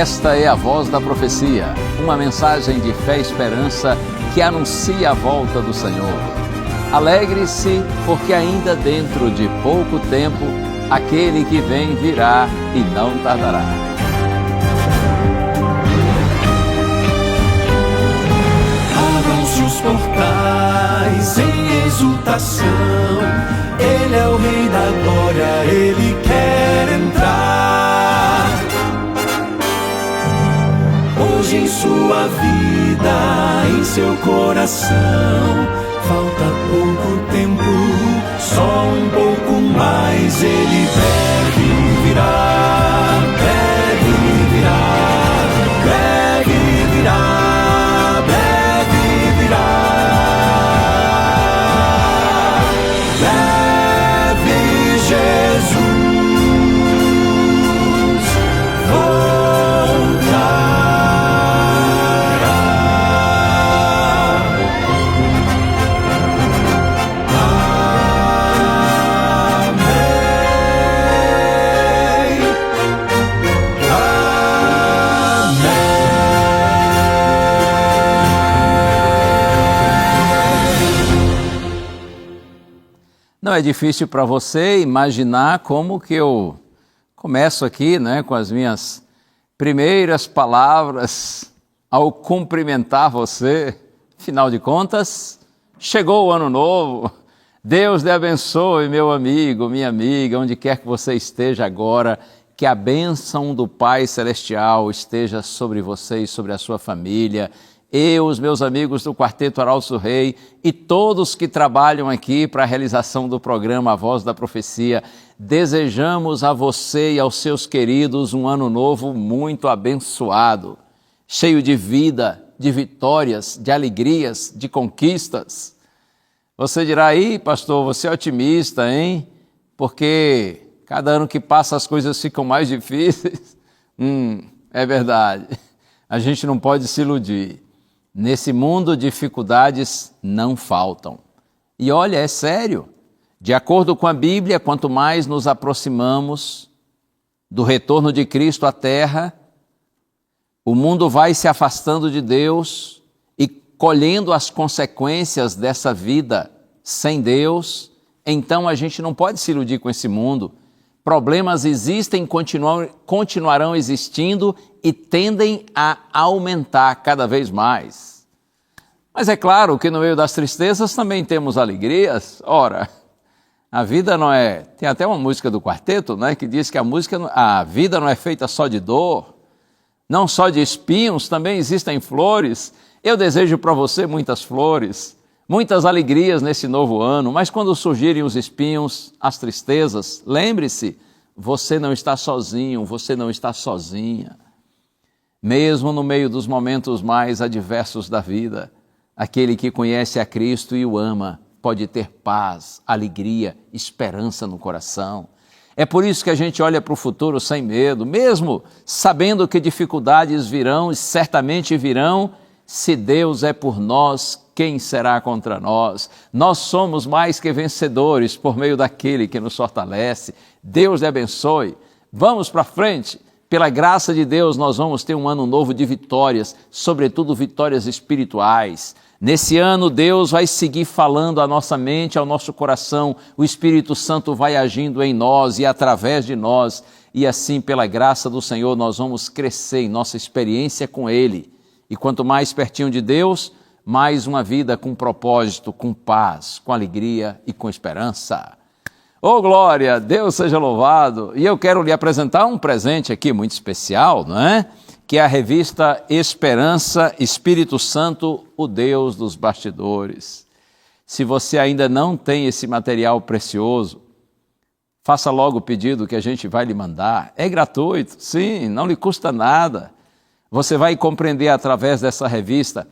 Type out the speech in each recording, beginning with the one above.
Esta é a Voz da Profecia, uma mensagem de fé e esperança que anuncia a volta do Senhor. Alegre-se, porque ainda dentro de pouco tempo, aquele que vem virá e não tardará. Abram-se os portais em exultação, Ele é o Rei da Glória, Ele quer entrar. Hoje em sua vida, em seu coração, falta pouco tempo, só um pouco mais. Ele deve virar, deve virar, deve virar, deve virar. Deve Jesus Não é difícil para você imaginar como que eu começo aqui, com as minhas primeiras palavras ao cumprimentar você. Afinal de contas, chegou o ano novo. Deus lhe abençoe, meu amigo, minha amiga, onde quer que você esteja agora, que a bênção do Pai Celestial esteja sobre você e sobre a sua família. Eu, os meus amigos do Quarteto Arauto Rei e todos que trabalham aqui para a realização do programa A Voz da Profecia, desejamos a você e aos seus queridos um ano novo muito abençoado, cheio de vida, de vitórias, de alegrias, de conquistas. Você dirá aí, pastor, você é otimista, hein? Porque cada ano que passa as coisas ficam mais difíceis. É verdade. A gente não pode se iludir. Nesse mundo, dificuldades não faltam. E olha, é sério. De acordo com a Bíblia, quanto mais nos aproximamos do retorno de Cristo à Terra, o mundo vai se afastando de Deus e colhendo as consequências dessa vida sem Deus. Então a gente não pode se iludir com esse mundo. Problemas existem, continuarão existindo e tendem a aumentar cada vez mais. Mas é claro que no meio das tristezas também temos alegrias. Ora, a vida não é... Tem até uma música do quarteto, que diz que a vida não é feita só de dor, não só de espinhos, também existem flores. Eu desejo para você muitas flores, muitas alegrias nesse novo ano, mas quando surgirem os espinhos, as tristezas, lembre-se, você não está sozinho, você não está sozinha. Mesmo no meio dos momentos mais adversos da vida, aquele que conhece a Cristo e o ama pode ter paz, alegria, esperança no coração. É por isso que a gente olha para o futuro sem medo, mesmo sabendo que dificuldades virão e certamente virão. Se Deus é por nós, quem será contra nós? Nós somos mais que vencedores por meio daquele que nos fortalece. Deus lhe abençoe. Vamos para frente. Pela graça de Deus, nós vamos ter um ano novo de vitórias, sobretudo vitórias espirituais. Nesse ano, Deus vai seguir falando à nossa mente, ao nosso coração. O Espírito Santo vai agindo em nós e através de nós. E assim, pela graça do Senhor, nós vamos crescer em nossa experiência com Ele. E quanto mais pertinho de Deus, mais uma vida com propósito, com paz, com alegria e com esperança. Oh, glória! Deus seja louvado! E eu quero lhe apresentar um presente aqui muito especial, que é a revista Esperança, Espírito Santo, o Deus dos bastidores. Se você ainda não tem esse material precioso, faça logo o pedido que a gente vai lhe mandar. É gratuito, sim, não lhe custa nada. Você vai compreender através dessa revista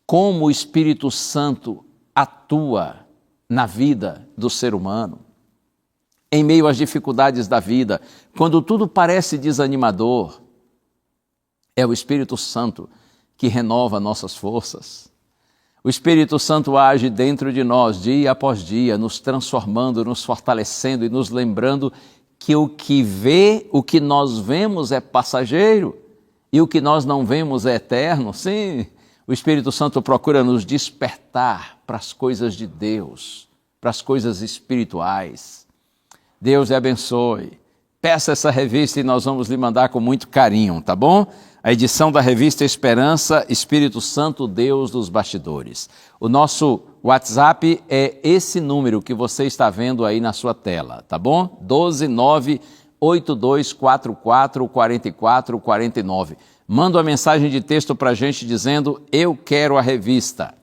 como o Espírito Santo atua na vida do ser humano. Em meio às dificuldades da vida, quando tudo parece desanimador, é o Espírito Santo que renova nossas forças. O Espírito Santo age dentro de nós, dia após dia, nos transformando, nos fortalecendo e nos lembrando que o que nós vemos é passageiro e o que nós não vemos é eterno. Sim, o Espírito Santo procura nos despertar para as coisas de Deus, para as coisas espirituais. Deus lhe abençoe. Peça essa revista e nós vamos lhe mandar com muito carinho, tá bom? A edição da revista Esperança, Espírito Santo, Deus dos Bastidores. O nosso WhatsApp é esse número que você está vendo aí na sua tela, tá bom? 12982444449. Manda uma mensagem de texto para a gente dizendo: eu quero a revista.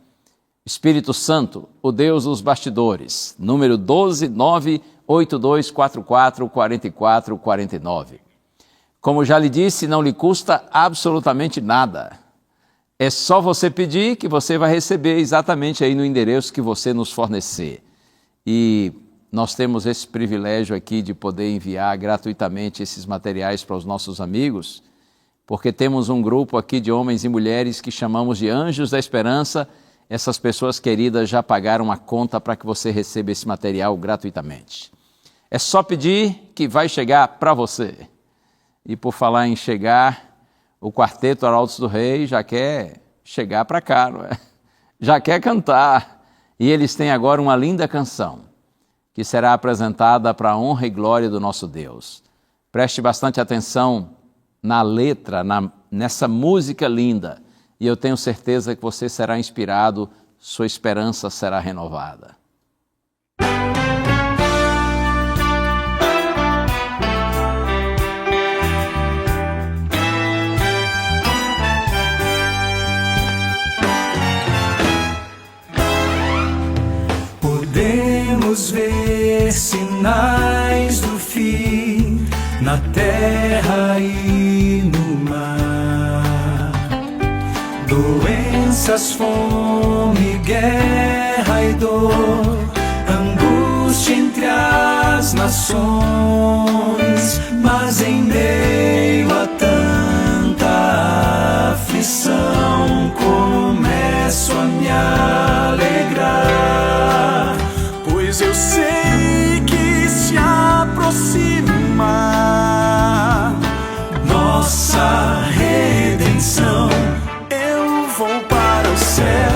Espírito Santo, o Deus dos Bastidores, número 12982444449. Como já lhe disse, não lhe custa absolutamente nada. É só você pedir que você vai receber exatamente aí no endereço que você nos fornecer. E nós temos esse privilégio aqui de poder enviar gratuitamente esses materiais para os nossos amigos, porque temos um grupo aqui de homens e mulheres que chamamos de Anjos da Esperança. Essas pessoas queridas já pagaram a conta para que você receba esse material gratuitamente. É só pedir que vai chegar para você. E por falar em chegar, o Quarteto Arautos do Rei já quer chegar para cá, não é? Já quer cantar. E eles têm agora uma linda canção que será apresentada para a honra e glória do nosso Deus. Preste bastante atenção na letra, nessa música linda. E eu tenho certeza que você será inspirado, sua esperança será renovada. Podemos ver sinais do fim na terra e no mar. Doenças, fome, guerra e dor, angústia entre as nações. Mas em meio a tanta aflição, começo a me alegrar, pois eu sei que se aproxima nossa redenção. Eu vou para o céu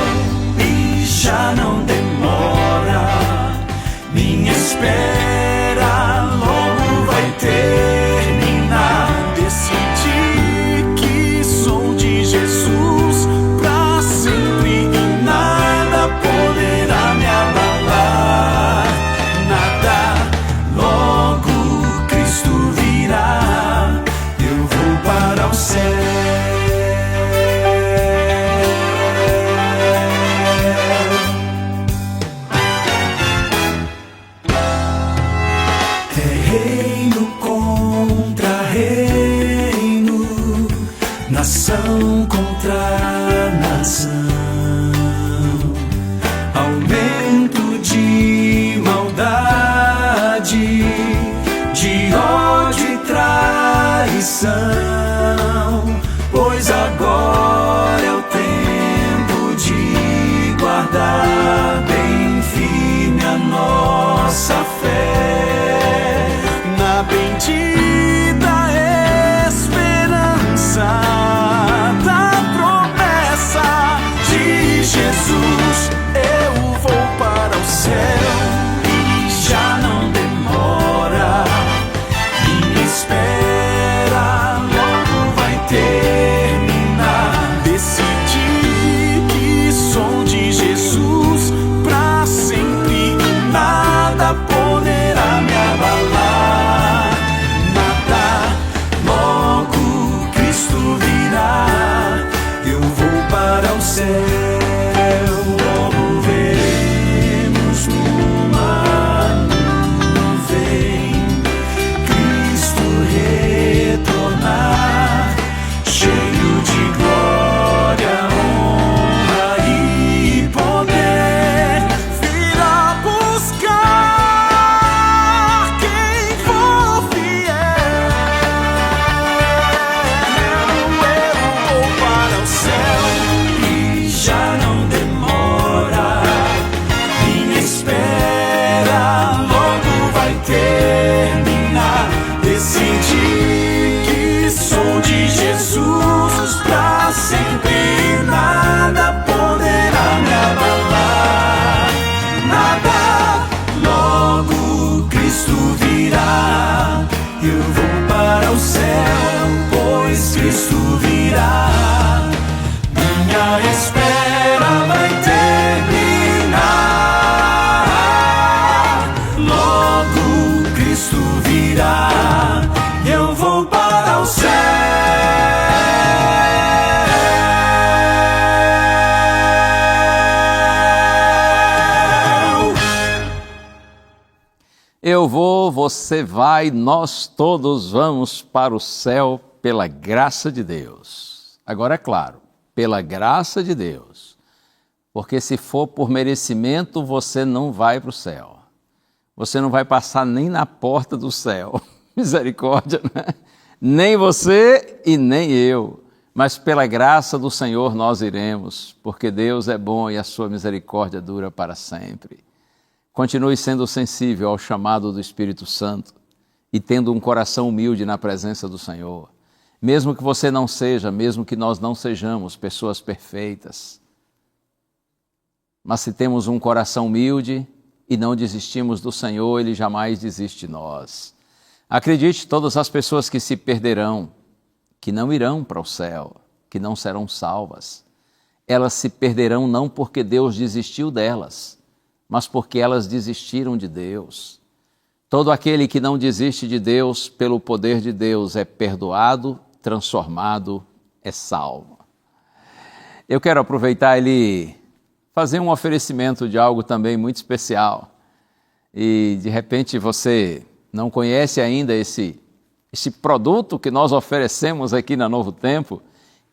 e já não demora. Minha espera logo vai terminar. Decidi que sou de Jesus pra sempre e nada poderá me abalar. Nada, logo Cristo virá. Eu vou para o céu. Reino contra reino, nação contra nação, aumento de maldade, de ódio e traição. Pois agora é o tempo de guardar bem firme a nossa fé na bendita esperança da promessa de Jesus. Eu vou para o céu e já não demora. Minha espera logo vai terminar. Decidi que sou de Jesus pra sempre e nada poderá me abalar. Nada, logo Cristo virá. Eu vou para o céu. eu vou, você vai, nós todos vamos para o céu pela graça de Deus. Agora é claro, pela graça de Deus. Porque se for por merecimento, você não vai para o céu. Você não vai passar nem na porta do céu. Misericórdia, né? Nem você e nem eu. Mas pela graça do Senhor nós iremos, porque Deus é bom e a sua misericórdia dura para sempre. Continue sendo sensível ao chamado do Espírito Santo e tendo um coração humilde na presença do Senhor. Mesmo que você não seja, mesmo que nós não sejamos pessoas perfeitas. Mas se temos um coração humilde e não desistimos do Senhor, Ele jamais desiste de nós. Acredite, todas as pessoas que se perderão, que não irão para o céu, que não serão salvas, elas se perderão não porque Deus desistiu delas, mas porque elas desistiram de Deus. Todo aquele que não desiste de Deus, pelo poder de Deus, é perdoado, transformado, é salvo. Eu quero aproveitar e fazer um oferecimento de algo também muito especial. E de repente você não conhece ainda esse produto que nós oferecemos aqui na Novo Tempo.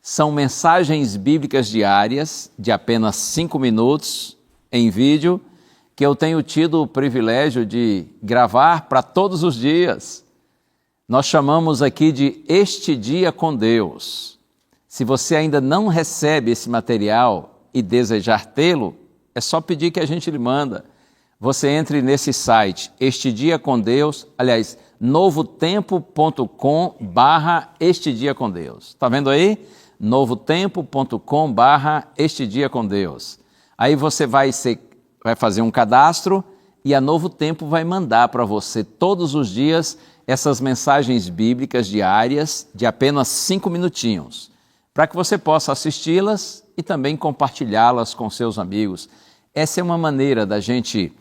São mensagens bíblicas diárias de apenas 5 minutos em vídeo, que eu tenho tido o privilégio de gravar para todos os dias. Nós chamamos aqui de Este Dia com Deus. Se você ainda não recebe esse material e desejar tê-lo, é só pedir que a gente lhe manda. Você entre nesse site, Este Dia com Deus, aliás, novotempo.com/Este Dia com Deus. Está vendo aí? novotempo.com/Este Dia com Deus. Aí você vai fazer um cadastro e a Novo Tempo vai mandar para você todos os dias essas mensagens bíblicas diárias de apenas 5 minutinhos, para que você possa assisti-las e também compartilhá-las com seus amigos. Essa é uma maneira da gente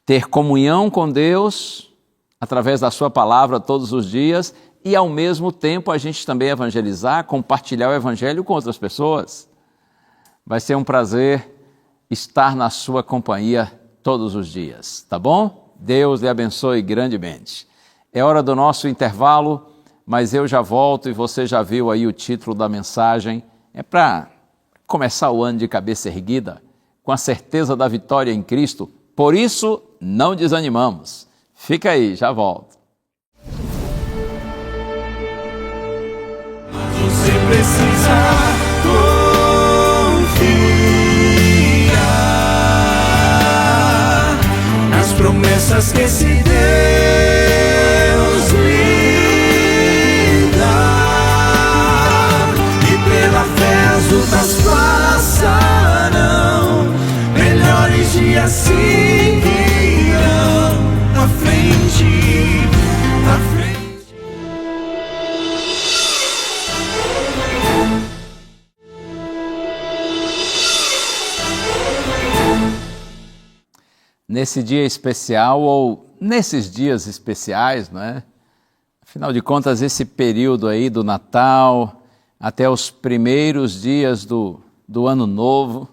ter comunhão com Deus através da sua palavra todos os dias e, ao mesmo tempo, a gente também evangelizar, compartilhar o evangelho com outras pessoas. Vai ser um prazer estar na sua companhia todos os dias, tá bom? Deus lhe abençoe grandemente. É hora do nosso intervalo, mas eu já volto e você já viu aí o título da mensagem. É para começar o ano de cabeça erguida, com a certeza da vitória em Cristo. Por isso, não desanimamos. Fica aí, já volto. Você precisa confiar nas promessas que esse Deus lhe dá, e pela fé as lutas passarão, melhores dias seguirão à frente, à frente. Nesse dia especial ou nesses dias especiais, não é? Afinal de contas, esse período aí do Natal até os primeiros dias do Ano Novo,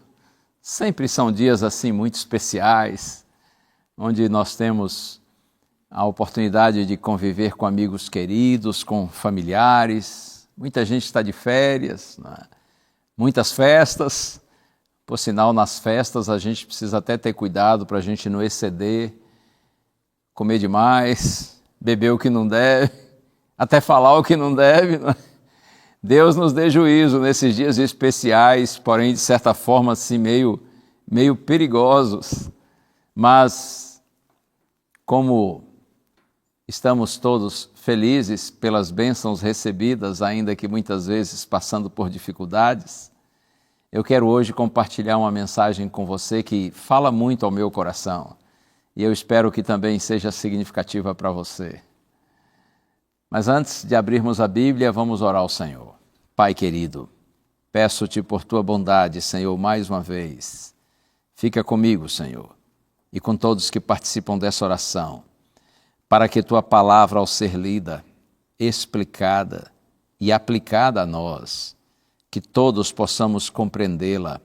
sempre são dias assim muito especiais, onde nós temos a oportunidade de conviver com amigos queridos, com familiares. Muita gente está de férias, não é? Muitas festas. Por sinal, nas festas a gente precisa até ter cuidado para a gente não exceder, comer demais, beber o que não deve, até falar o que não deve. Não é? Deus nos dê juízo nesses dias especiais, porém de certa forma assim meio perigosos. Mas como estamos todos felizes pelas bênçãos recebidas, ainda que muitas vezes passando por dificuldades, eu quero hoje compartilhar uma mensagem com você que fala muito ao meu coração e eu espero que também seja significativa para você. Mas antes de abrirmos a Bíblia, vamos orar ao Senhor. Pai querido, peço-te por tua bondade, Senhor, mais uma vez. Fica comigo, Senhor, e com todos que participam dessa oração, para que tua palavra, ao ser lida, explicada e aplicada a nós, que todos possamos compreendê-la,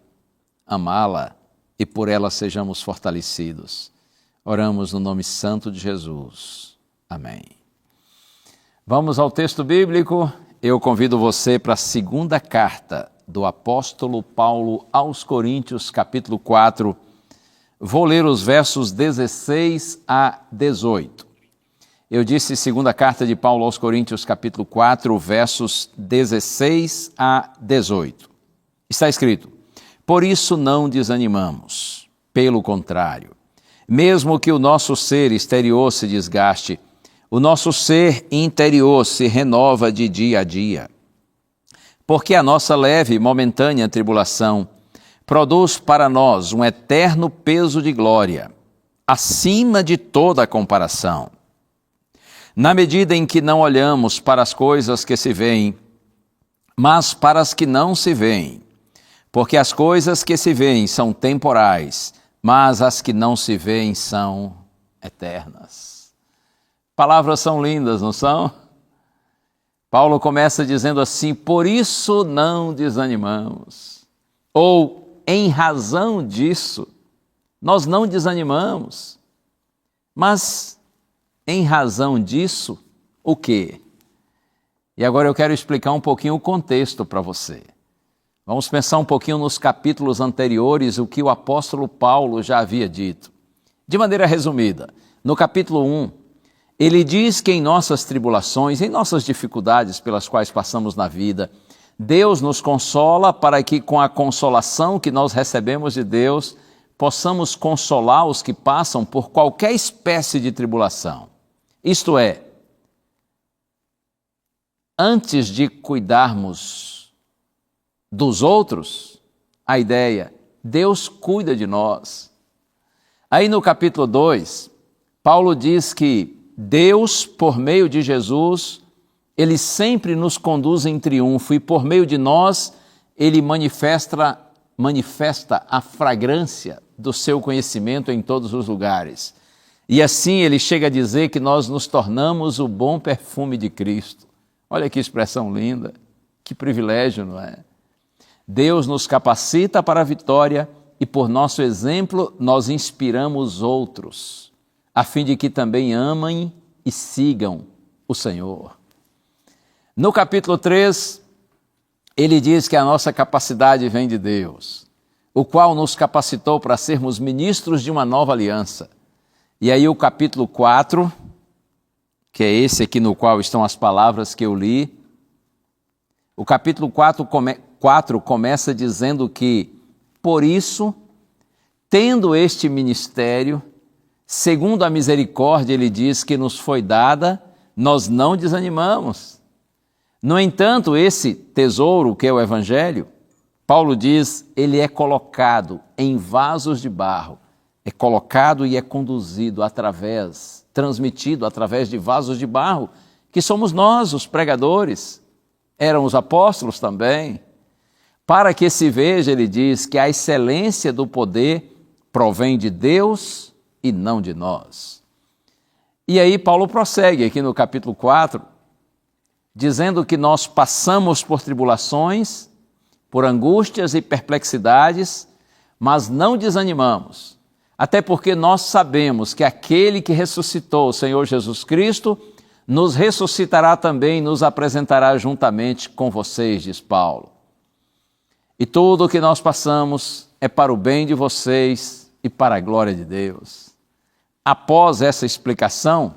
amá-la e por ela sejamos fortalecidos. Oramos no nome santo de Jesus. Amém. Vamos ao texto bíblico. Eu convido você para a segunda carta do apóstolo Paulo aos Coríntios, capítulo 4. Vou ler os versos 16 a 18. Eu disse segunda carta de Paulo aos Coríntios, capítulo 4, versos 16 a 18. Está escrito: por isso não desanimamos, pelo contrário, mesmo que o nosso ser exterior se desgaste, o nosso ser interior se renova de dia a dia. Porque a nossa leve e momentânea tribulação produz para nós um eterno peso de glória, acima de toda comparação. Na medida em que não olhamos para as coisas que se veem, mas para as que não se veem, porque as coisas que se veem são temporais, mas as que não se veem são eternas. Palavras são lindas, não são? Paulo começa dizendo assim: por isso não desanimamos. Ou, em razão disso, nós não desanimamos. Mas, em razão disso, o quê? E agora eu quero explicar um pouquinho o contexto para você. Vamos pensar um pouquinho nos capítulos anteriores, o que o apóstolo Paulo já havia dito. De maneira resumida, no capítulo 1, ele diz que em nossas tribulações, em nossas dificuldades pelas quais passamos na vida, Deus nos consola para que, com a consolação que nós recebemos de Deus, possamos consolar os que passam por qualquer espécie de tribulação. Isto é, antes de cuidarmos dos outros, a ideia, Deus cuida de nós. Aí no capítulo 2, Paulo diz que Deus, por meio de Jesus, Ele sempre nos conduz em triunfo e por meio de nós, Ele manifesta a fragrância do seu conhecimento em todos os lugares. E assim Ele chega a dizer que nós nos tornamos o bom perfume de Cristo. Olha que expressão linda, que privilégio, não é? Deus nos capacita para a vitória e, por nosso exemplo, nós inspiramos outros, a fim de que também amem e sigam o Senhor. No capítulo 3, ele diz que a nossa capacidade vem de Deus, o qual nos capacitou para sermos ministros de uma nova aliança. E aí o capítulo 4, que é esse aqui no qual estão as palavras que eu li, o capítulo 4 começa dizendo que, por isso, tendo este ministério, segundo a misericórdia, ele diz que nos foi dada, nós não desanimamos. No entanto, esse tesouro, que é o Evangelho, Paulo diz, ele é colocado em vasos de barro, é colocado e é conduzido transmitido através de vasos de barro, que somos nós, os pregadores, eram os apóstolos também. Para que se veja, ele diz, que a excelência do poder provém de Deus e não de nós. E aí Paulo prossegue aqui no capítulo 4, dizendo que nós passamos por tribulações, por angústias e perplexidades, mas não desanimamos, até porque nós sabemos que aquele que ressuscitou o Senhor Jesus Cristo nos ressuscitará também e nos apresentará juntamente com vocês, diz Paulo. E tudo o que nós passamos é para o bem de vocês e para a glória de Deus. Após essa explicação,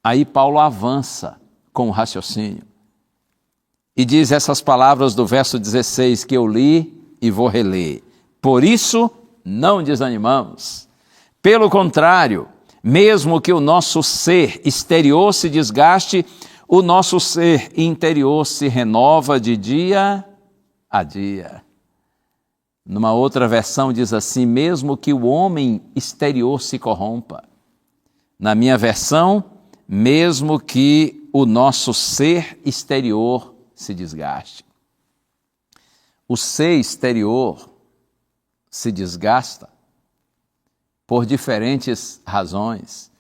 aí Paulo avança com o raciocínio e diz essas palavras do verso 16 que eu li e vou reler. Por isso, não desanimamos. Pelo contrário, mesmo que o nosso ser exterior se desgaste, o nosso ser interior se renova de dia a dia. Numa outra versão diz assim, mesmo que o homem exterior se corrompa. Na minha versão, mesmo que o nosso ser exterior se desgaste. O ser exterior se desgasta por diferentes razões.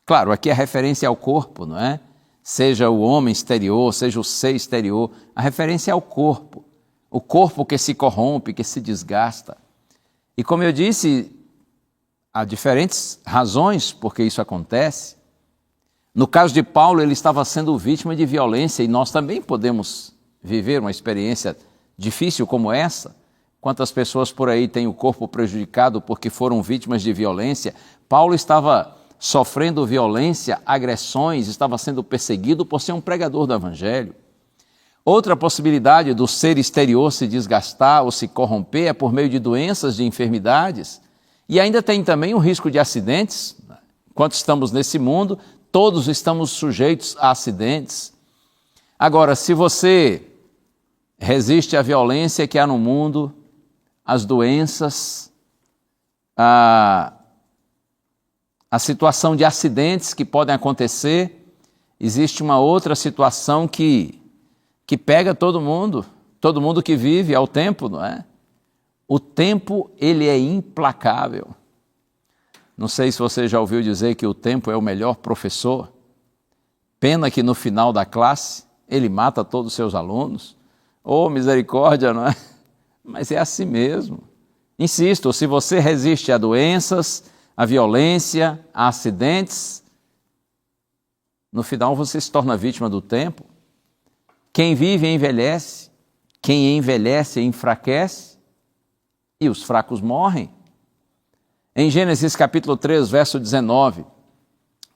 Claro, aqui é referência ao corpo, não é? Seja o homem exterior, seja o ser exterior, a referência é ao corpo. O corpo que se corrompe, que se desgasta. E como eu disse, há diferentes razões por que isso acontece. No caso de Paulo, ele estava sendo vítima de violência e nós também podemos viver uma experiência difícil como essa. Quantas pessoas por aí têm o corpo prejudicado porque foram vítimas de violência? Paulo estava sofrendo violência, agressões, estava sendo perseguido por ser um pregador do Evangelho. Outra possibilidade do ser exterior se desgastar ou se corromper é por meio de doenças, de enfermidades. E ainda tem também o risco de acidentes. Enquanto estamos nesse mundo, todos estamos sujeitos a acidentes. Agora, se você resiste à violência que há no mundo, às doenças, a situação de acidentes que podem acontecer, existe uma outra situação que pega todo mundo que vive, é o tempo, não é? O tempo, ele é implacável. Não sei se você já ouviu dizer que o tempo é o melhor professor. Pena que no final da classe, ele mata todos os seus alunos. Oh, misericórdia, não é? Mas é assim mesmo. Insisto, se você resiste a doenças, a violência, a acidentes, no final você se torna vítima do tempo. Quem vive envelhece, quem envelhece enfraquece e os fracos morrem. Em Gênesis capítulo 3, verso 19,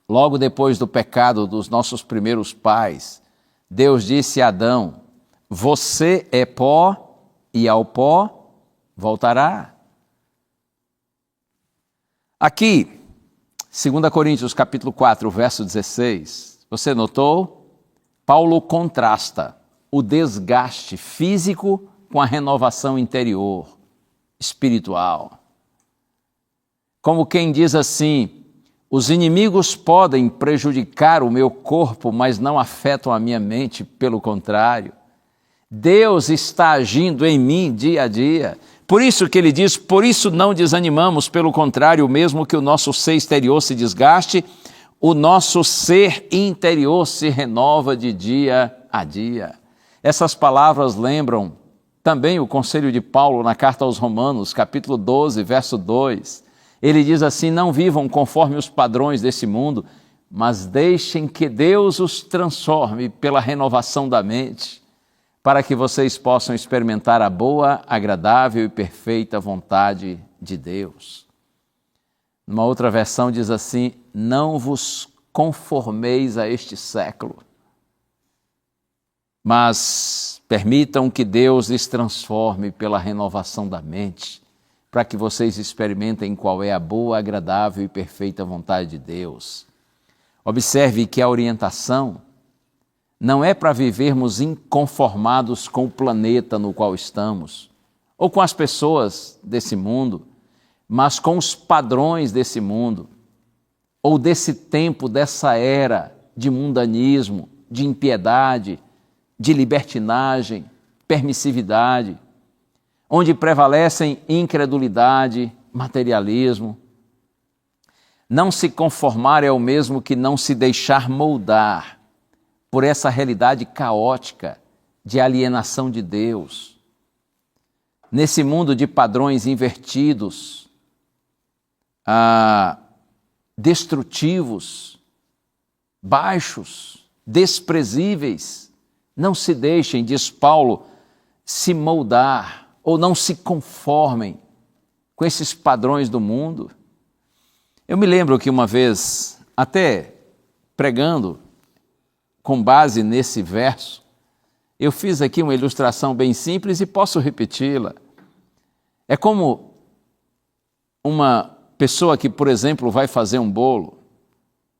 logo depois do pecado dos nossos primeiros pais, Deus disse a Adão: você é pó e ao pó voltará. Aqui, 2 Coríntios capítulo 4, verso 16, você notou? Paulo contrasta o desgaste físico com a renovação interior, espiritual. Como quem diz assim: os inimigos podem prejudicar o meu corpo, mas não afetam a minha mente, pelo contrário. Deus está agindo em mim dia a dia. Por isso que ele diz, por isso não desanimamos, pelo contrário, mesmo que o nosso ser exterior se desgaste, o nosso ser interior se renova de dia a dia. Essas palavras lembram também o conselho de Paulo na carta aos Romanos, capítulo 12, verso 2. Ele diz assim: não vivam conforme os padrões desse mundo, mas deixem que Deus os transforme pela renovação da mente, para que vocês possam experimentar a boa, agradável e perfeita vontade de Deus. Numa outra versão diz assim: não vos conformeis a este século, mas permitam que Deus lhes transforme pela renovação da mente, para que vocês experimentem qual é a boa, agradável e perfeita vontade de Deus. Observe que a orientação não é para vivermos inconformados com o planeta no qual estamos, ou com as pessoas desse mundo, mas com os padrões desse mundo, ou desse tempo, dessa era de mundanismo, de impiedade, de libertinagem, permissividade, onde prevalecem incredulidade, materialismo. Não se conformar é o mesmo que não se deixar moldar por essa realidade caótica de alienação de Deus. Nesse mundo de padrões invertidos, destrutivos, baixos, desprezíveis, não se deixem, diz Paulo, se moldar ou não se conformem com esses padrões do mundo. Eu me lembro que uma vez, até pregando com base nesse verso, eu fiz aqui uma ilustração bem simples e posso repeti-la. É como uma pessoa que, por exemplo, vai fazer um bolo.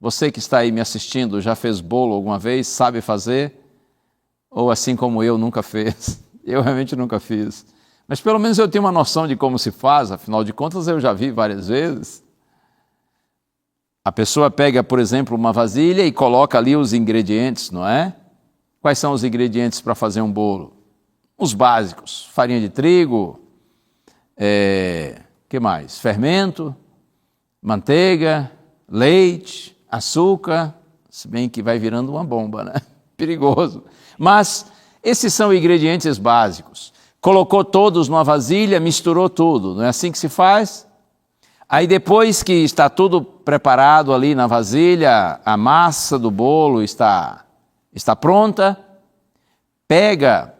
Você que está aí me assistindo já fez bolo alguma vez? Sabe fazer? Ou assim como eu, nunca fez? Eu realmente nunca fiz. Mas pelo menos eu tenho uma noção de como se faz, afinal de contas eu já vi várias vezes. A pessoa pega, por exemplo, uma vasilha e coloca ali os ingredientes, não é? Quais são os ingredientes para fazer um bolo? Os básicos: farinha de trigo, que mais? Fermento, manteiga, leite, açúcar, se bem que vai virando uma bomba, né? Perigoso. Mas esses são ingredientes básicos. Colocou todos numa vasilha, misturou tudo, não é assim que se faz? Aí depois que está tudo preparado ali na vasilha, a massa do bolo está pronta, pega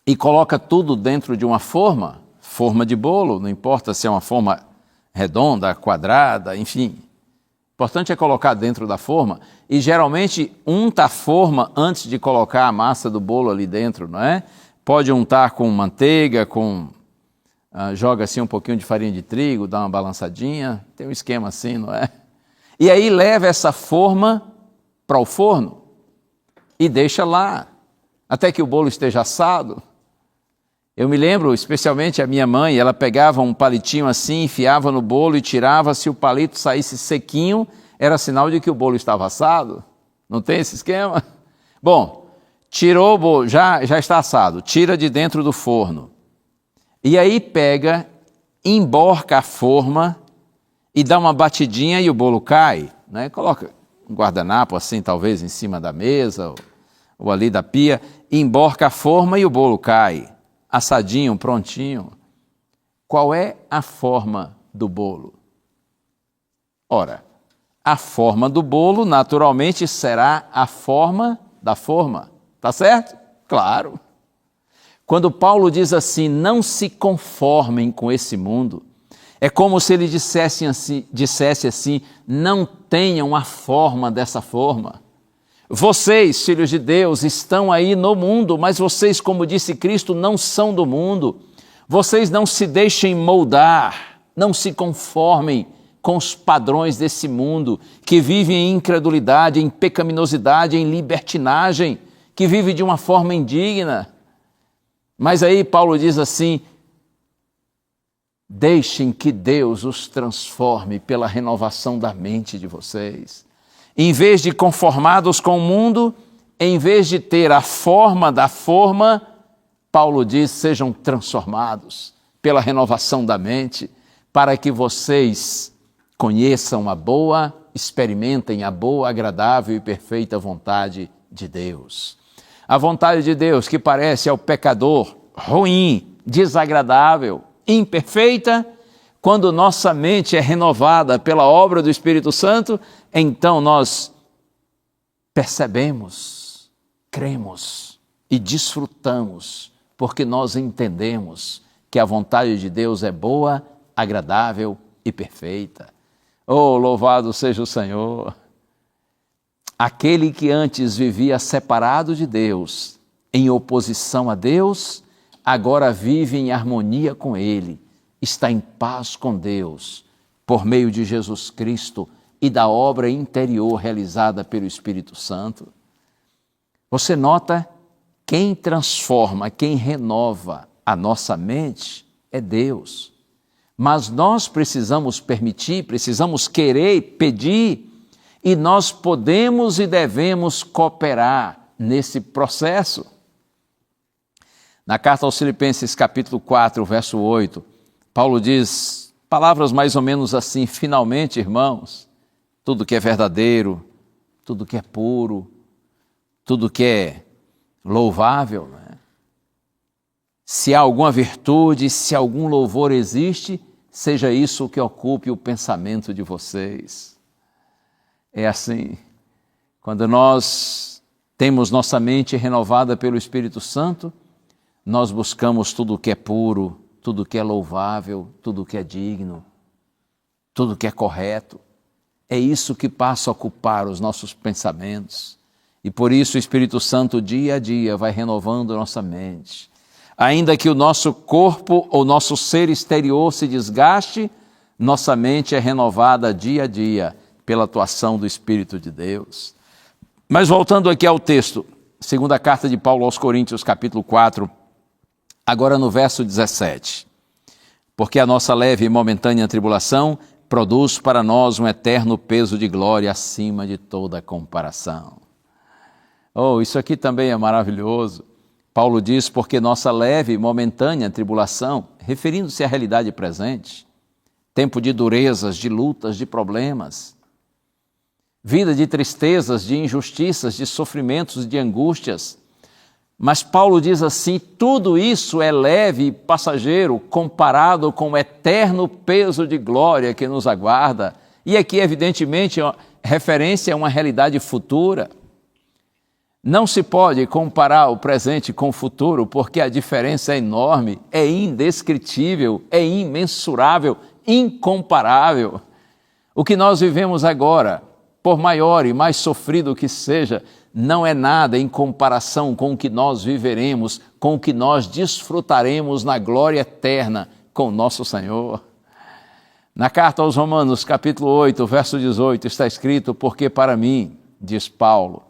e coloca tudo dentro de uma forma de bolo, não importa se é uma forma redonda, quadrada, enfim. O importante é colocar dentro da forma e geralmente unta a forma antes de colocar a massa do bolo ali dentro, não é? Pode untar com manteiga, joga assim um pouquinho de farinha de trigo, dá uma balançadinha, tem um esquema assim, não é? E aí leva essa forma para o forno e deixa lá, até que o bolo esteja assado. Eu me lembro, especialmente a minha mãe, ela pegava um palitinho assim, enfiava no bolo e tirava, se o palito saísse sequinho, era sinal de que o bolo estava assado. Não tem esse esquema? Bom, tirou o bolo, já está assado, tira de dentro do forno. E aí pega, emborca a forma e dá uma batidinha e o bolo cai, né? Coloca um guardanapo assim, talvez, em cima da mesa ou ali da pia, emborca a forma e o bolo cai, assadinho, prontinho. Qual é a forma do bolo? Ora, a forma do bolo naturalmente será a forma da forma, tá certo? Claro. Quando Paulo diz assim, não se conformem com esse mundo, é como se ele dissesse assim, não tenham a forma dessa forma. Vocês, filhos de Deus, estão aí no mundo, mas vocês, como disse Cristo, não são do mundo. Vocês não se deixem moldar, não se conformem com os padrões desse mundo, que vive em incredulidade, em pecaminosidade, em libertinagem, que vive de uma forma indigna. Mas aí Paulo diz assim, deixem que Deus os transforme pela renovação da mente de vocês. Em vez de conformados com o mundo, em vez de ter a forma da forma, Paulo diz, sejam transformados pela renovação da mente, para que vocês conheçam a boa, experimentem a boa, agradável e perfeita vontade de Deus. A vontade de Deus que parece ao pecador ruim, desagradável, imperfeita, quando nossa mente é renovada pela obra do Espírito Santo, então nós percebemos, cremos e desfrutamos, porque nós entendemos que a vontade de Deus é boa, agradável e perfeita. Oh, louvado seja o Senhor! Aquele que antes vivia separado de Deus, em oposição a Deus, agora vive em harmonia com Ele, está em paz com Deus, por meio de Jesus Cristo e da obra interior realizada pelo Espírito Santo. Você nota, quem transforma, quem renova a nossa mente é Deus. Mas nós precisamos permitir, precisamos querer, pedir, e nós podemos e devemos cooperar nesse processo. Na carta aos Filipenses, capítulo 4, verso 8, Paulo diz palavras mais ou menos assim, finalmente, irmãos, tudo que é verdadeiro, tudo que é puro, tudo que é louvável, né? Se há alguma virtude, se algum louvor existe, seja isso o que ocupe o pensamento de vocês. É assim, quando nós temos nossa mente renovada pelo Espírito Santo, nós buscamos tudo o que é puro, tudo o que é louvável, tudo o que é digno, tudo o que é correto. É isso que passa a ocupar os nossos pensamentos. E por isso o Espírito Santo dia a dia vai renovando nossa mente. Ainda que o nosso corpo ou nosso ser exterior se desgaste, nossa mente é renovada dia a dia pela atuação do Espírito de Deus. Mas voltando aqui ao texto, segunda carta de Paulo aos Coríntios, capítulo 4, agora no verso 17. Porque a nossa leve e momentânea tribulação produz para nós um eterno peso de glória acima de toda comparação. Oh, isso aqui também é maravilhoso. Paulo diz, porque nossa leve e momentânea tribulação, referindo-se à realidade presente, tempo de durezas, de lutas, de problemas, vida de tristezas, de injustiças, de sofrimentos, de angústias, Mas Paulo diz assim: tudo isso é leve e passageiro comparado com o eterno peso de glória que nos aguarda. E aqui, evidentemente, referência a uma realidade futura. Não se pode comparar o presente com o futuro, porque a diferença é enorme, é indescritível, é imensurável, incomparável. O que nós vivemos agora, por maior e mais sofrido que seja, não é nada em comparação com o que nós viveremos, com o que nós desfrutaremos na glória eterna com o nosso Senhor. Na carta aos Romanos, capítulo 8, verso 18, está escrito: porque para mim, diz Paulo,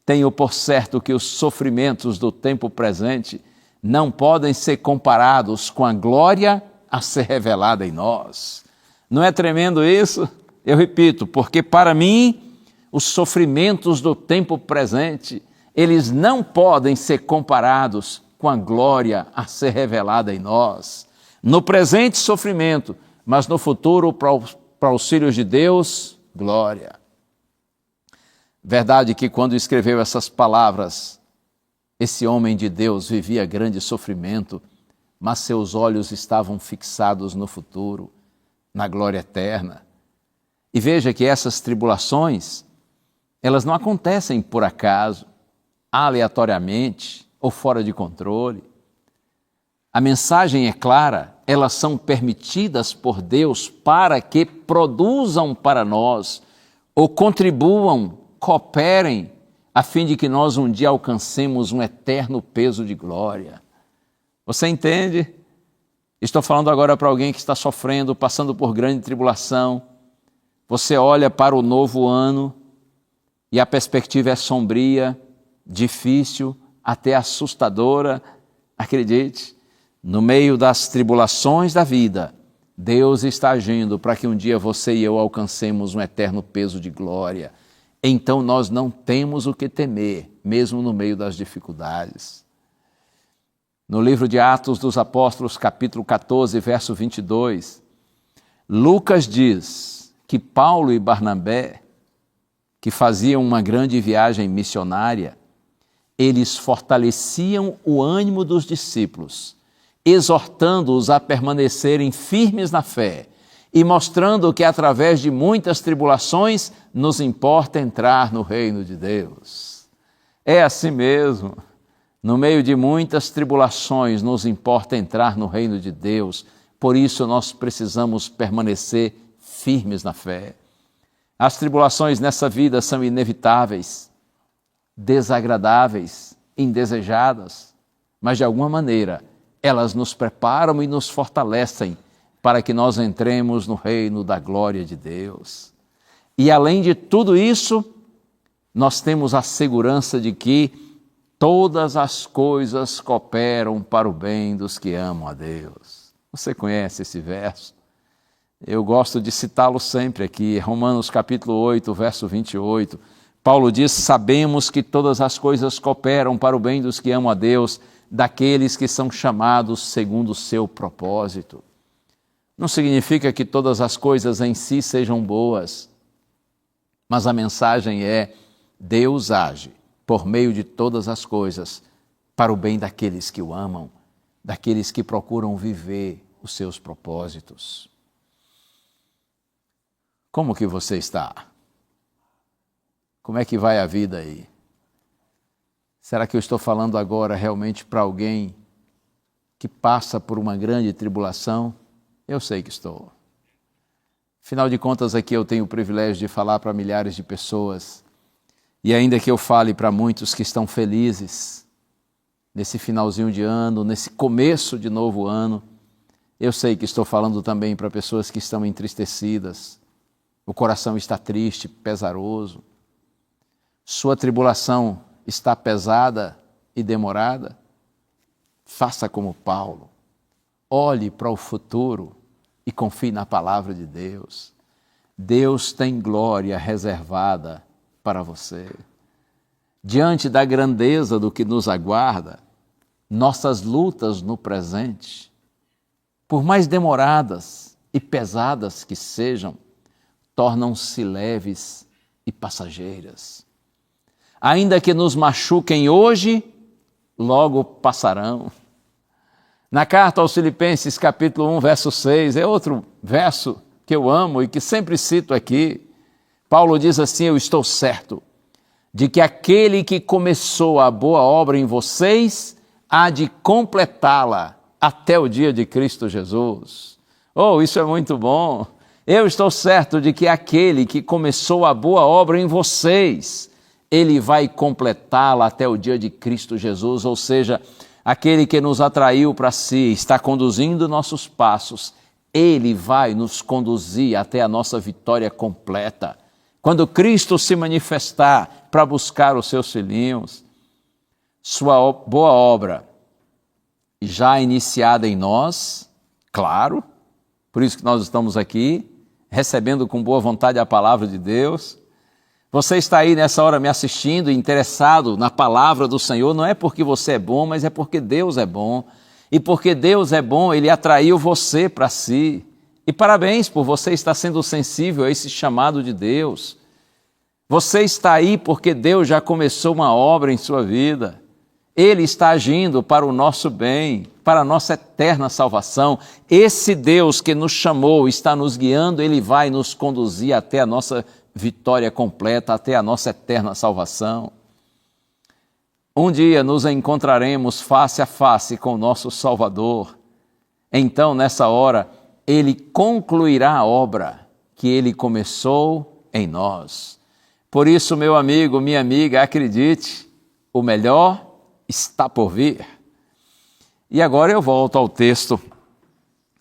tenho por certo que os sofrimentos do tempo presente não podem ser comparados com a glória a ser revelada em nós. Não é tremendo isso? Eu repito, porque para mim, os sofrimentos do tempo presente, eles não podem ser comparados com a glória a ser revelada em nós. No presente, sofrimento, mas no futuro, para os filhos de Deus, glória. Verdade que quando escreveu essas palavras, esse homem de Deus vivia grande sofrimento, mas seus olhos estavam fixados no futuro, na glória eterna. E veja que essas tribulações, elas não acontecem por acaso, aleatoriamente ou fora de controle. A mensagem é clara, elas são permitidas por Deus para que produzam para nós ou contribuam, cooperem, a fim de que nós um dia alcancemos um eterno peso de glória. Você entende? Estou falando agora para alguém que está sofrendo, passando por grande tribulação. Você olha para o novo ano e a perspectiva é sombria, difícil, até assustadora. Acredite, no meio das tribulações da vida, Deus está agindo para que um dia você e eu alcancemos um eterno peso de glória. Então nós não temos o que temer, mesmo no meio das dificuldades. No livro de Atos dos Apóstolos, capítulo 14, verso 22, Lucas diz que Paulo e Barnabé, que faziam uma grande viagem missionária, eles fortaleciam o ânimo dos discípulos, exortando-os a permanecerem firmes na fé e mostrando que através de muitas tribulações nos importa entrar no reino de Deus. É assim mesmo, no meio de muitas tribulações nos importa entrar no reino de Deus, por isso nós precisamos permanecer firmes na fé. As tribulações nessa vida são inevitáveis, desagradáveis, indesejadas, mas de alguma maneira elas nos preparam e nos fortalecem para que nós entremos no reino da glória de Deus. E além de tudo isso, nós temos a segurança de que todas as coisas cooperam para o bem dos que amam a Deus. Você conhece esse verso? Eu gosto de citá-lo sempre aqui, Romanos capítulo 8, verso 28. Paulo diz: sabemos que todas as coisas cooperam para o bem dos que amam a Deus, daqueles que são chamados segundo o seu propósito. Não significa que todas as coisas em si sejam boas, mas a mensagem é: Deus age por meio de todas as coisas para o bem daqueles que o amam, daqueles que procuram viver os seus propósitos. Como que você está? Como é que vai a vida aí? Será que eu estou falando agora realmente para alguém que passa por uma grande tribulação? Eu sei que estou. Afinal de contas, aqui eu tenho o privilégio de falar para milhares de pessoas. E ainda que eu fale para muitos que estão felizes nesse finalzinho de ano, nesse começo de novo ano, eu sei que estou falando também para pessoas que estão entristecidas. O coração está triste, pesaroso. Sua tribulação está pesada e demorada? Faça como Paulo. Olhe para o futuro e confie na palavra de Deus. Deus tem glória reservada para você. Diante da grandeza do que nos aguarda, nossas lutas no presente, por mais demoradas e pesadas que sejam, tornam-se leves e passageiras. Ainda que nos machuquem hoje, logo passarão. Na carta aos Filipenses, capítulo 1, verso 6, é outro verso que eu amo e que sempre cito aqui. Paulo diz assim: eu estou certo de que aquele que começou a boa obra em vocês há de completá-la até o dia de Cristo Jesus. Oh, isso é muito bom! Eu estou certo de que aquele que começou a boa obra em vocês, ele vai completá-la até o dia de Cristo Jesus, ou seja, aquele que nos atraiu para si, está conduzindo nossos passos, ele vai nos conduzir até a nossa vitória completa. Quando Cristo se manifestar para buscar os seus filhinhos, sua boa obra já iniciada em nós, claro, por isso que nós estamos aqui, recebendo com boa vontade a palavra de Deus. Você está aí nessa hora me assistindo, interessado na palavra do Senhor, não é porque você é bom, mas é porque Deus é bom. E porque Deus é bom, Ele atraiu você para si. E parabéns por você estar sendo sensível a esse chamado de Deus. Você está aí porque Deus já começou uma obra em sua vida. Ele está agindo para o nosso bem, para a nossa eterna salvação. Esse Deus que nos chamou, está nos guiando, Ele vai nos conduzir até a nossa vitória completa, até a nossa eterna salvação. Um dia nos encontraremos face a face com o nosso Salvador. Então, nessa hora, Ele concluirá a obra que Ele começou em nós. Por isso, meu amigo, minha amiga, acredite, o melhor está por vir. E agora eu volto ao texto,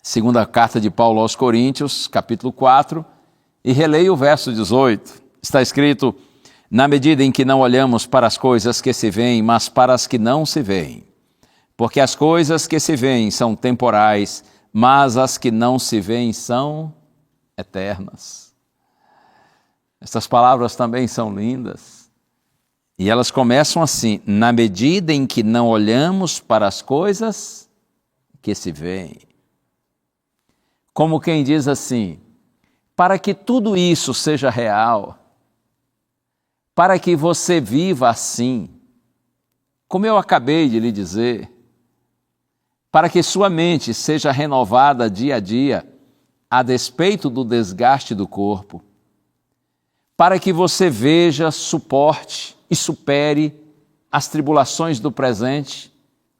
segunda carta de Paulo aos Coríntios, capítulo 4, e releio o verso 18. Está escrito: na medida em que não olhamos para as coisas que se veem, mas para as que não se veem. Porque as coisas que se veem são temporais, mas as que não se veem são eternas. Essas palavras também são lindas. E elas começam assim: na medida em que não olhamos para as coisas que se veem. Como quem diz assim: para que tudo isso seja real, para que você viva assim, como eu acabei de lhe dizer, para que sua mente seja renovada dia a dia, a despeito do desgaste do corpo, para que você veja, suporte e supere as tribulações do presente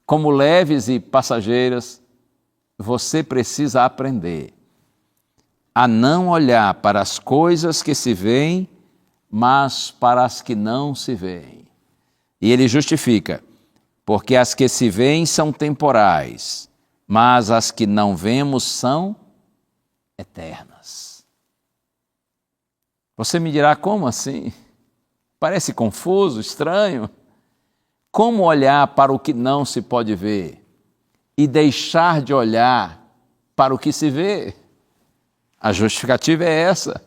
como leves e passageiras, você precisa aprender a não olhar para as coisas que se veem, mas para as que não se veem. E ele justifica: porque as que se veem são temporais, mas as que não vemos são eternas. Você me dirá: como assim? Parece confuso, estranho. Como olhar para o que não se pode ver e deixar de olhar para o que se vê? A justificativa é essa: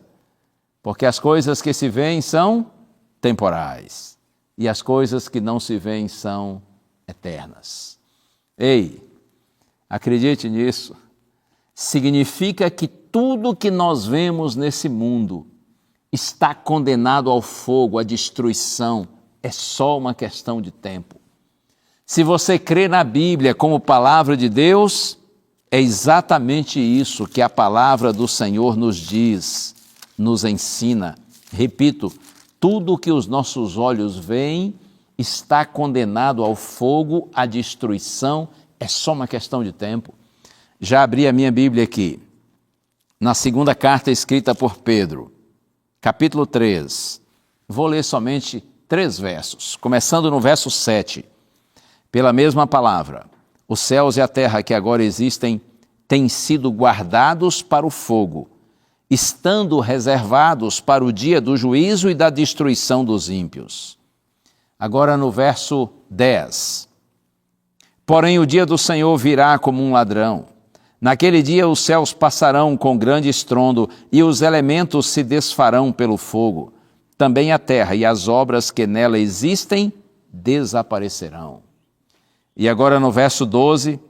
porque as coisas que se veem são temporais e as coisas que não se veem são eternas. Ei, acredite nisso. Significa que tudo que nós vemos nesse mundo está condenado ao fogo, à destruição. É só uma questão de tempo. Se você crê na Bíblia como palavra de Deus, é exatamente isso que a palavra do Senhor nos diz, nos ensina. Repito, tudo que os nossos olhos veem está condenado ao fogo, à destruição. É só uma questão de tempo. Já abri a minha Bíblia aqui, na segunda carta escrita por Pedro, capítulo 3. Vou ler somente 3 versos, começando no verso 7. Pela mesma palavra, os céus e a terra que agora existem têm sido guardados para o fogo, estando reservados para o dia do juízo e da destruição dos ímpios. Agora no verso 10. Porém o dia do Senhor virá como um ladrão. Naquele dia os céus passarão com grande estrondo e os elementos se desfarão pelo fogo. Também a terra e as obras que nela existem desaparecerão. E agora no verso 12,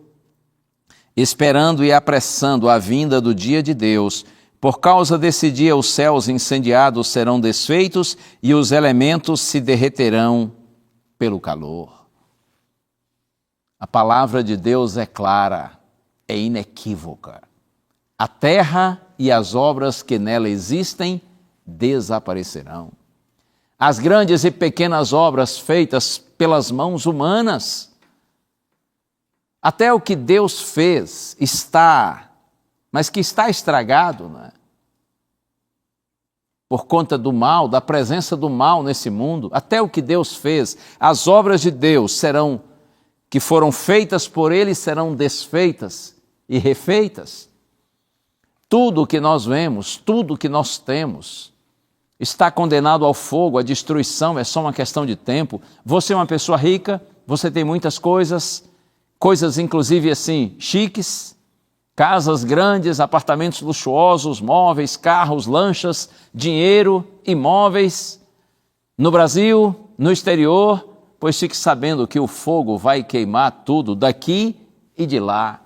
esperando e apressando a vinda do dia de Deus, por causa desse dia os céus incendiados serão desfeitos e os elementos se derreterão pelo calor. A palavra de Deus é clara, é inequívoca. A terra e as obras que nela existem desaparecerão. As grandes e pequenas obras feitas pelas mãos humanas, até o que Deus fez está, mas que está estragado, né? Por conta do mal, da presença do mal nesse mundo, até o que Deus fez, as obras de Deus que foram feitas por Ele serão desfeitas e refeitas. Tudo o que nós vemos, tudo o que nós temos, está condenado ao fogo, à destruição, é só uma questão de tempo. Você é uma pessoa rica, você tem muitas coisas inclusive assim, chiques, casas grandes, apartamentos luxuosos, móveis, carros, lanchas, dinheiro, imóveis, no Brasil, no exterior, pois fique sabendo que o fogo vai queimar tudo daqui e de lá,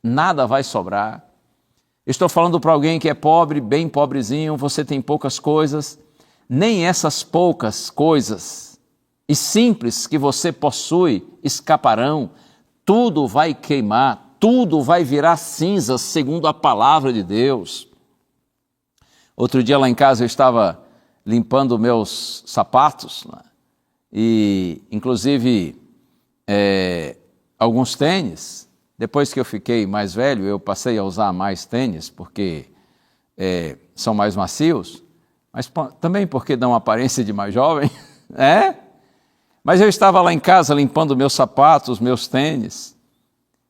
nada vai sobrar. Estou falando para alguém que é pobre, bem pobrezinho, você tem poucas coisas, nem essas poucas coisas e simples que você possui escaparão, tudo vai queimar, tudo vai virar cinzas, segundo a palavra de Deus. Outro dia lá em casa eu estava limpando meus sapatos, né? E inclusive alguns tênis. Depois que eu fiquei mais velho, eu passei a usar mais tênis, porque são mais macios, mas também porque dão aparência de mais jovem, Mas eu estava lá em casa limpando meus sapatos, meus tênis,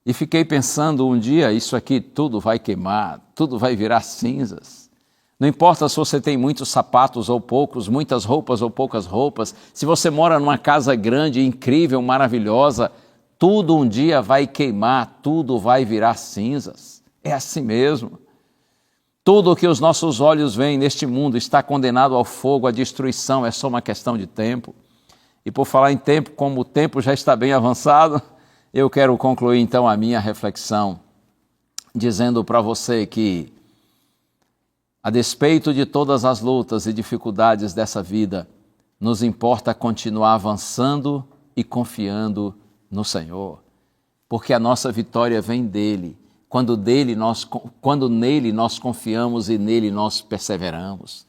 e fiquei pensando, um dia isso aqui tudo vai queimar, tudo vai virar cinzas. Não importa se você tem muitos sapatos ou poucos, muitas roupas ou poucas roupas, se você mora numa casa grande, incrível, maravilhosa, tudo um dia vai queimar, tudo vai virar cinzas. É assim mesmo. Tudo o que os nossos olhos veem neste mundo está condenado ao fogo, à destruição, é só uma questão de tempo. E por falar em tempo, como o tempo já está bem avançado, eu quero concluir então a minha reflexão, dizendo para você que, a despeito de todas as lutas e dificuldades dessa vida, nos importa continuar avançando e confiando no Senhor, porque a nossa vitória vem dEle, quando nele nós confiamos e nele nós perseveramos.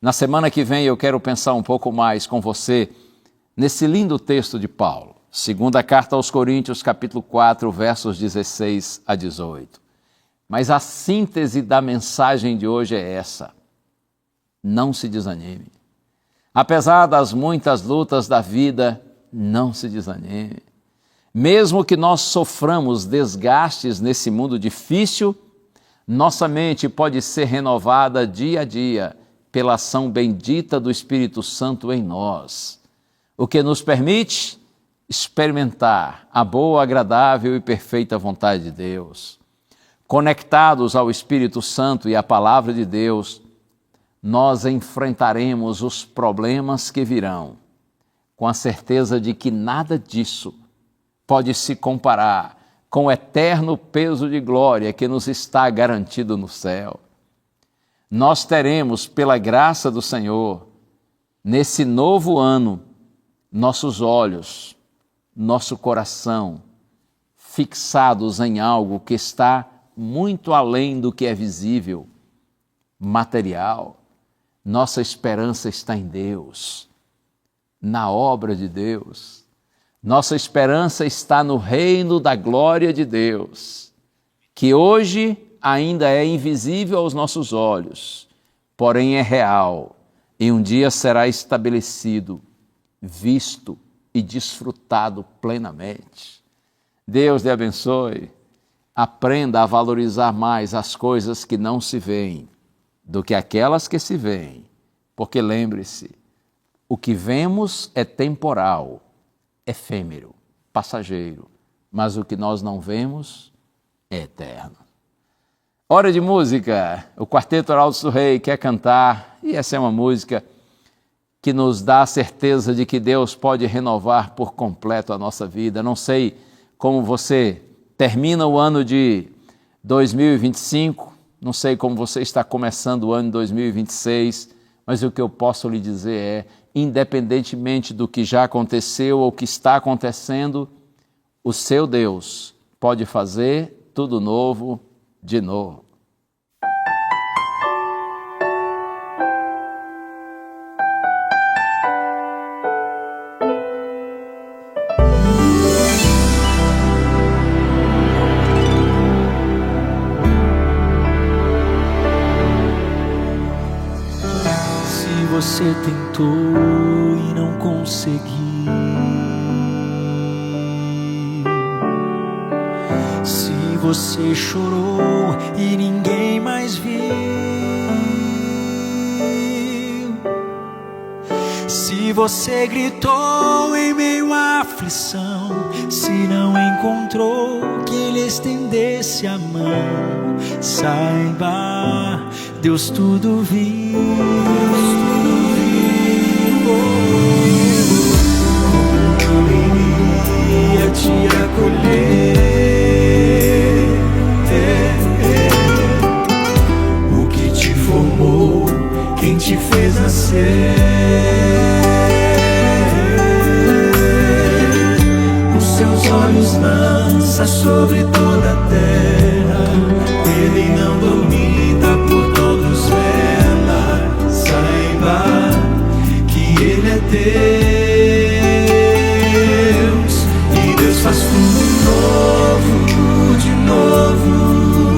Na semana que vem eu quero pensar um pouco mais com você nesse lindo texto de Paulo, segunda carta aos Coríntios, capítulo 4, versos 16 a 18. Mas a síntese da mensagem de hoje é essa: não se desanime. Apesar das muitas lutas da vida, não se desanime. Mesmo que nós soframos desgastes nesse mundo difícil, nossa mente pode ser renovada dia a dia pela ação bendita do Espírito Santo em nós, o que nos permite experimentar a boa, agradável e perfeita vontade de Deus. Conectados ao Espírito Santo e à Palavra de Deus, nós enfrentaremos os problemas que virão, com a certeza de que nada disso pode se comparar com o eterno peso de glória que nos está garantido no céu. Nós teremos, pela graça do Senhor, nesse novo ano, nossos olhos, nosso coração, fixados em algo que está muito além do que é visível, material. Nossa esperança está em Deus, na obra de Deus. Nossa esperança está no reino da glória de Deus, que hoje ainda é invisível aos nossos olhos, porém é real e um dia será estabelecido, visto e desfrutado plenamente. Deus lhe abençoe. Aprenda a valorizar mais as coisas que não se veem do que aquelas que se veem, porque lembre-se, o que vemos é temporal, efêmero, passageiro, mas o que nós não vemos é eterno. Hora de música, o Quarteto Arautos do Rei quer cantar, e essa é uma música que nos dá a certeza de que Deus pode renovar por completo a nossa vida. Não sei como você termina o ano de 2025, não sei como você está começando o ano de 2026, mas o que eu posso lhe dizer é, independentemente do que já aconteceu ou que está acontecendo, o seu Deus pode fazer tudo novo de novo. Você tentou e não conseguiu. Se você chorou e ninguém mais viu. Se você gritou em meio à aflição, se não encontrou quem lhe estendesse a mão, saiba, Deus tudo viu. Te acolher, o que te formou, quem te fez nascer. Os seus olhos lança sobre toda a terra, ele não dormita, por todos vela. Saiba que ele é Deus. Faz tudo novo, de novo.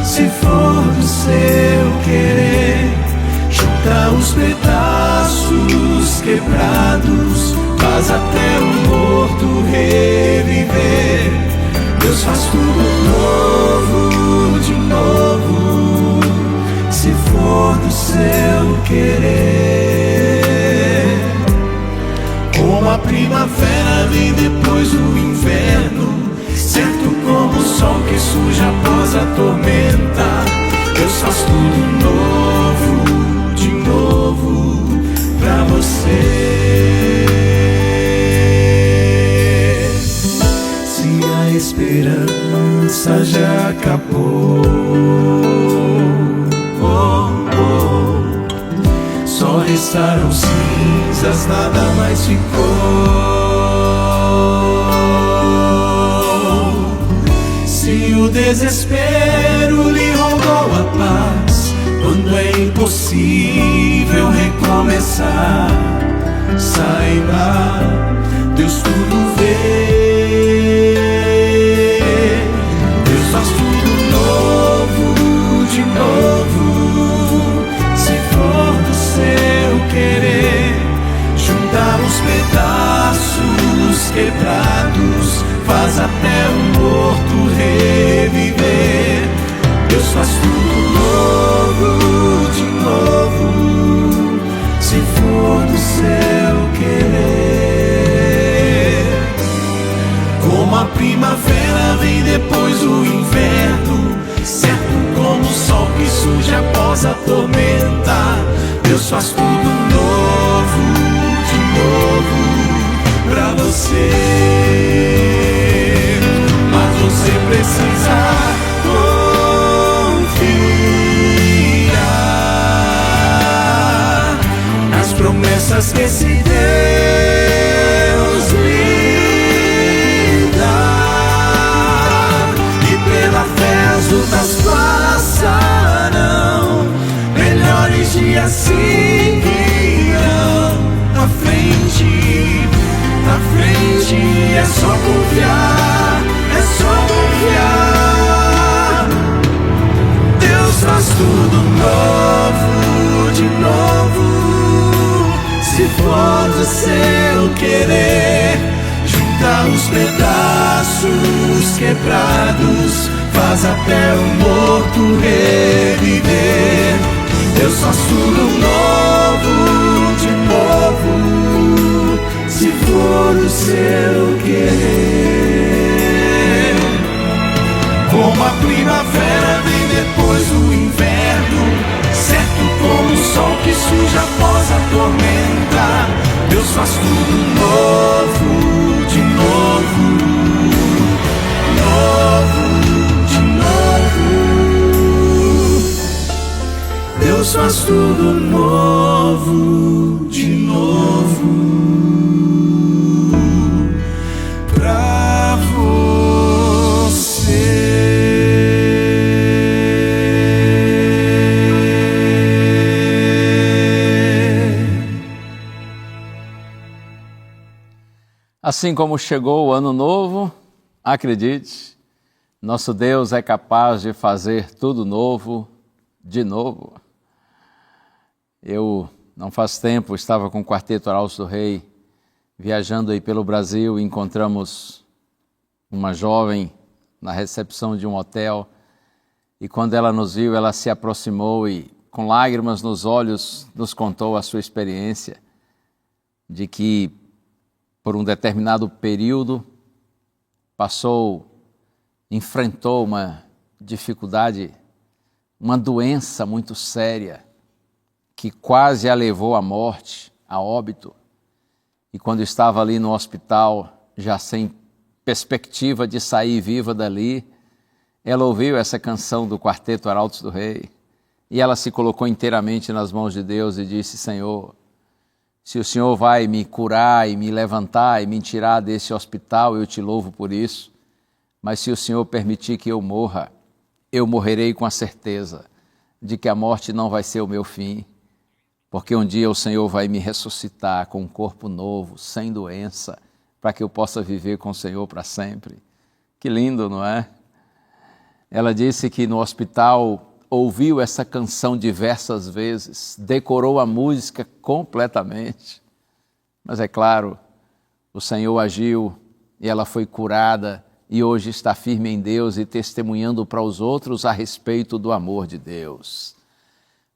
Se for do seu querer, junta os pedaços quebrados, faz até o morto reviver. Deus faz tudo novo, de novo. Se for do seu querer, como a primavera vem depois do inverno, certo como o sol que surge após a tormenta. Deus faz tudo novo, de novo, pra você. Se a esperança já acabou, só restaram cinzas, nada mais ficou. Se o desespero lhe roubou a paz, quando é impossível recomeçar, saiba, Deus tudo vê. Deus faz tudo novo, de novo. Se for do seu querer, juntar os pedaços quebrados, faz até o morto reviver. Deus faz tudo novo, de novo. Se for do seu querer, como a primavera vem depois do inverno, certo como o sol que surge após a tormenta. Deus faz tudo novo, de novo, pra você. Mas você precisa confiar nas promessas que esse Deus lhe dá, e pela fé as lutas passarão, melhores dias seguirão. Na frente é só confiar, é só confiar. Deus faz tudo novo, de novo. Se for do seu querer, junta os pedaços quebrados, faz até o morto reviver. Deus faz tudo novo, de novo. Se for o seu querer, como a primavera vem depois do inverno, certo como o sol que surge após a tormenta. Deus faz tudo novo, de novo, novo, de novo. Deus faz tudo novo, de novo. Pra Assim como chegou o ano novo, acredite, nosso Deus é capaz de fazer tudo novo, de novo. Eu, não faz tempo, estava com o Quarteto Arautos do Rei, viajando aí pelo Brasil, e encontramos uma jovem na recepção de um hotel, e quando ela nos viu, ela se aproximou e, com lágrimas nos olhos, nos contou a sua experiência de que, por um determinado período, enfrentou uma dificuldade, uma doença muito séria, que quase a levou à morte, a óbito. E quando estava ali no hospital, já sem perspectiva de sair viva dali, ela ouviu essa canção do Quarteto Arautos do Rei, e ela se colocou inteiramente nas mãos de Deus e disse: Senhor, se o Senhor vai me curar e me levantar e me tirar desse hospital, eu te louvo por isso. Mas se o Senhor permitir que eu morra, eu morrerei com a certeza de que a morte não vai ser o meu fim, porque um dia o Senhor vai me ressuscitar com um corpo novo, sem doença, para que eu possa viver com o Senhor para sempre. Que lindo, não é? Ela disse que no hospital ouviu essa canção diversas vezes, decorou a música completamente. Mas é claro, o Senhor agiu e ela foi curada e hoje está firme em Deus e testemunhando para os outros a respeito do amor de Deus.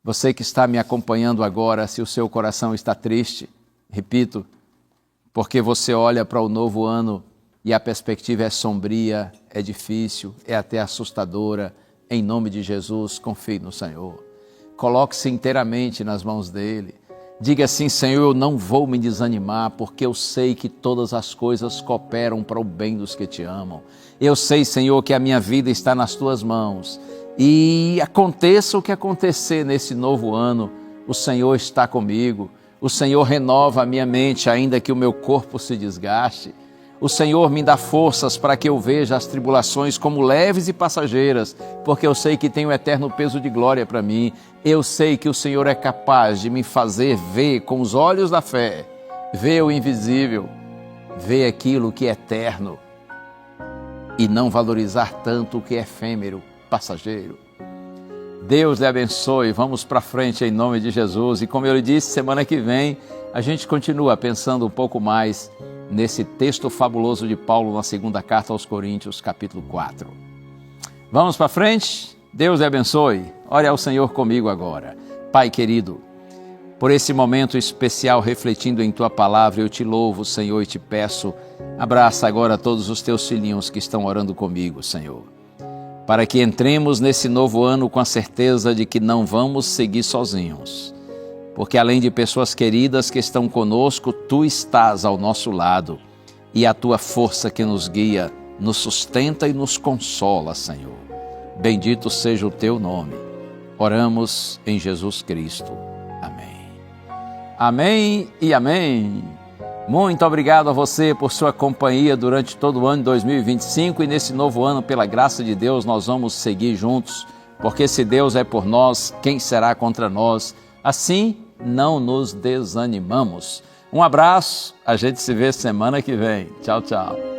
Você que está me acompanhando agora, se o seu coração está triste, repito, porque você olha para o novo ano e a perspectiva é sombria, é difícil, é até assustadora, em nome de Jesus, confie no Senhor. Coloque-se inteiramente nas mãos dEle. Diga assim: Senhor, eu não vou me desanimar, porque eu sei que todas as coisas cooperam para o bem dos que te amam. Eu sei, Senhor, que a minha vida está nas Tuas mãos. E aconteça o que acontecer nesse novo ano, o Senhor está comigo. O Senhor renova a minha mente, ainda que o meu corpo se desgaste. O Senhor me dá forças para que eu veja as tribulações como leves e passageiras, porque eu sei que tem um eterno peso de glória para mim. Eu sei que o Senhor é capaz de me fazer ver com os olhos da fé, ver o invisível, ver aquilo que é eterno e não valorizar tanto o que é efêmero, passageiro. Deus lhe abençoe, vamos para frente em nome de Jesus. E como eu lhe disse, semana que vem a gente continua pensando um pouco mais nesse texto fabuloso de Paulo na segunda carta aos Coríntios, capítulo 4. Vamos para frente? Deus lhe abençoe. Ore ao Senhor comigo agora. Pai querido, por esse momento especial refletindo em Tua palavra, eu te louvo, Senhor, e te peço, abraça agora todos os Teus filhinhos que estão orando comigo, Senhor, para que entremos nesse novo ano com a certeza de que não vamos seguir sozinhos, porque além de pessoas queridas que estão conosco, Tu estás ao nosso lado e a Tua força que nos guia, nos sustenta e nos consola, Senhor. Bendito seja o Teu nome. Oramos em Jesus Cristo. Amém. Amém e amém. Muito obrigado a você por sua companhia durante todo o ano de 2025 e nesse novo ano, pela graça de Deus, nós vamos seguir juntos, porque se Deus é por nós, quem será contra nós? Assim, não nos desanimamos. Um abraço, a gente se vê semana que vem. Tchau, tchau.